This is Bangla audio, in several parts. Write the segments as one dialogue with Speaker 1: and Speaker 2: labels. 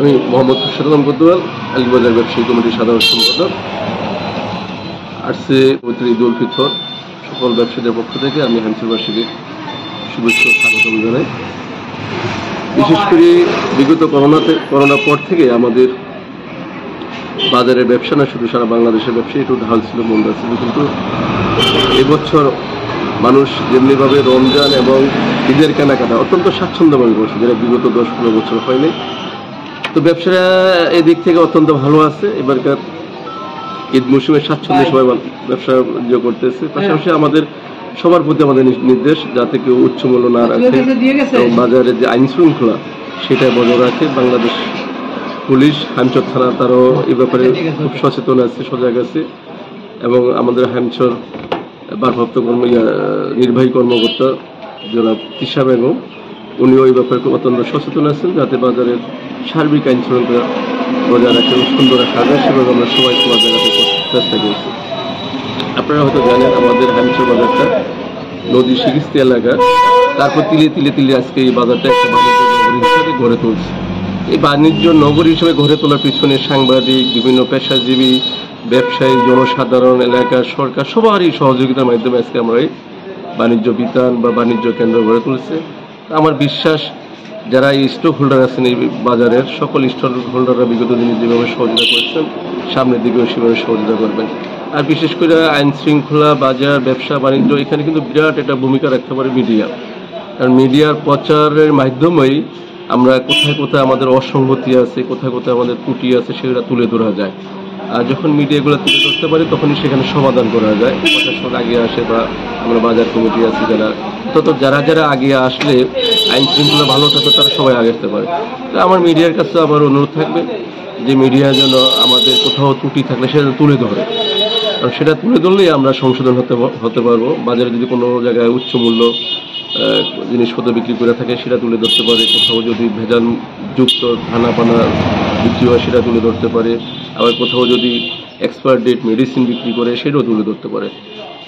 Speaker 1: আমি মোহাম্মদ খুরশেদ গদ্দুয়াল, আলগীবাজার ব্যবসায়ী কমিটির সাধারণ সম্পাদক। আসছে পবিত্র ঈদ উল ফিতর, সকল ব্যবসায়ীদের পক্ষ থেকে আমি হামসুরবাসীকে শুভেচ্ছা স্বাগতম জানাই। বিশেষ করে বিগত করোনার পর থেকে আমাদের বাজারের ব্যবসা না শুধু সারা বাংলাদেশের ব্যবসা একটু ঢাল ছিল, মন্দা ছিল, কিন্তু এবছর মানুষ যেমনিভাবে রমজান এবং ঈদের কেনাকাটা অত্যন্ত স্বাচ্ছন্দ্যভাবে করছে, যেটা বিগত 10-15 বছর হয়নি। তো ব্যবসাটা এদিক থেকে অত্যন্ত ভালো আছে। এবারকার ঈদ মৌসুমে স্বাচ্ছন্দ্যে সবাই ব্যবসা করতেছে। পাশাপাশি আমাদের সবার প্রতি আমাদের নির্দেশ যাতে কেউ উচ্চ মূল্য না রাখে এবং বাজারের যে আইন শৃঙ্খলা সেটা বজায় রাখে। বাংলাদেশ পুলিশ, হামচর থানা তারাও এই ব্যাপারে খুব সচেতন আছে, সজাগ আছে, এবং আমাদের হামচর ভারপ্রাপ্ত নির্বাহী কর্মকর্তা জনাব তিশা বেগম উনিও এই ব্যাপারে খুব অত্যন্ত সচেতন আছেন যাতে বাজারের সার্বিক আইন শৃঙ্খলা বজায় রাখা এবং সুন্দর রাখা যায়, সেভাবে আমরা সবাই বজায় রাখার চেষ্টা করছি। আপনারা হয়তো জানেন আমাদের হামচর বাজারটা নদী শিখিস্তি এলাকা, তারপর তিলে তিলে তিলে আজকে এই বাজারটা একটা বাণিজ্য নগরী হিসাবে গড়ে তুলছে। এই বাণিজ্য নগরী হিসেবে গড়ে তোলার পিছনে সাংবাদিক, বিভিন্ন পেশাজীবী, ব্যবসায়ী, জনসাধারণ, এলাকার সরকার সবারই সহযোগিতার মাধ্যমে আজকে আমরা এই বাণিজ্য বিতান বা বাণিজ্য কেন্দ্র গড়ে তুলছে। আমার বিশ্বাস যারা এই স্টক হোল্ডার আছেন এই বাজারের, সকল স্টক হোল্ডাররা বিগত দিনে যেভাবে সহযোগিতা করেছেন সামনের দিকেও সেভাবে সহযোগিতা করবেন। আর বিশেষ করে আইন শৃঙ্খলা, বাজার, ব্যবসা বাণিজ্য এখানে কিন্তু বিরাট একটা ভূমিকা রাখতে পারে মিডিয়া। কারণ মিডিয়ার প্রচারের মাধ্যমেই আমরা কোথায় কোথায় আমাদের অসঙ্গতি আছে, কোথায় কোথায় আমাদের ত্রুটি আছে সেগুলো তুলে ধরা যায়। আর যখন মিডিয়াগুলো তুলে ধরতে পারি তখনই সেখানে সমাধান করা যায়। প্রশাসন আগে আসে বা আমরা বাজার কমিটি আছি যারা, তত যারা যারা আগে আসলে আইন শৃঙ্খলা ভালো থাকবে তারা সবাই আগে আসতে পারে। তো আমার মিডিয়ার কাছে আমার অনুরোধ থাকবে যে মিডিয়া যেন আমাদের কোথাও ত্রুটি থাকলে সেটা তুলে ধরে, কারণ সেটা তুলে ধরলেই আমরা সংশোধন হতে পারবো। বাজারে যদি কোনো জায়গায় উচ্চ মূল্য জিনিসপত্র বিক্রি করে থাকে সেটা তুলে ধরতে পারে, কোথাও যদি ভেজাল যুক্ত ধানা পানা বিক্রি হয় সেটা তুলে ধরতে পারে, আবার কোথাও যদি এক্সপায়ার ডেট মেডিসিন বিক্রি করে সেটাও তুলে ধরতে পারে।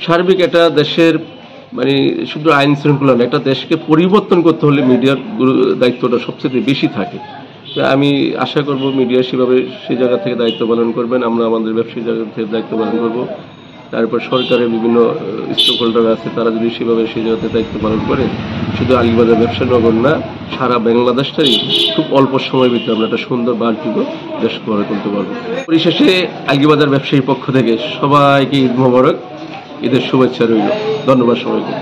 Speaker 1: সার্বিক একটা দেশের শুধু আইন শৃঙ্খলা না, একটা দেশকে পরিবর্তন করতে হলে মিডিয়ার দায়িত্বটা সবচেয়ে বেশি থাকে। আমি আশা করব মিডিয়া সেভাবে সেই জায়গা থেকে দায়িত্ব পালন করবেন, আমরা আমাদের ব্যবসায়ী জায়গা থেকে দায়িত্ব পালন করব। তারপর সরকারের বিভিন্ন স্টক হোল্ডার আছে তারা যদি সেভাবে সেই জায়গাতে দায়িত্ব পালন করে, শুধু আলগীবাজার ব্যবসা নগর না সারা বাংলাদেশটাই খুব অল্প সময়ের ভিতরে আমরা একটা সুন্দর বাণিজ্য দেশ গড়ে তুলতে পারবো। পরিশেষে আলগীবাজার ব্যবসায়ীর পক্ষ থেকে সবাইকে ঈদ মোবারক, ঈদের শুভেচ্ছা রইল। ধন্যবাদ সবাইকে।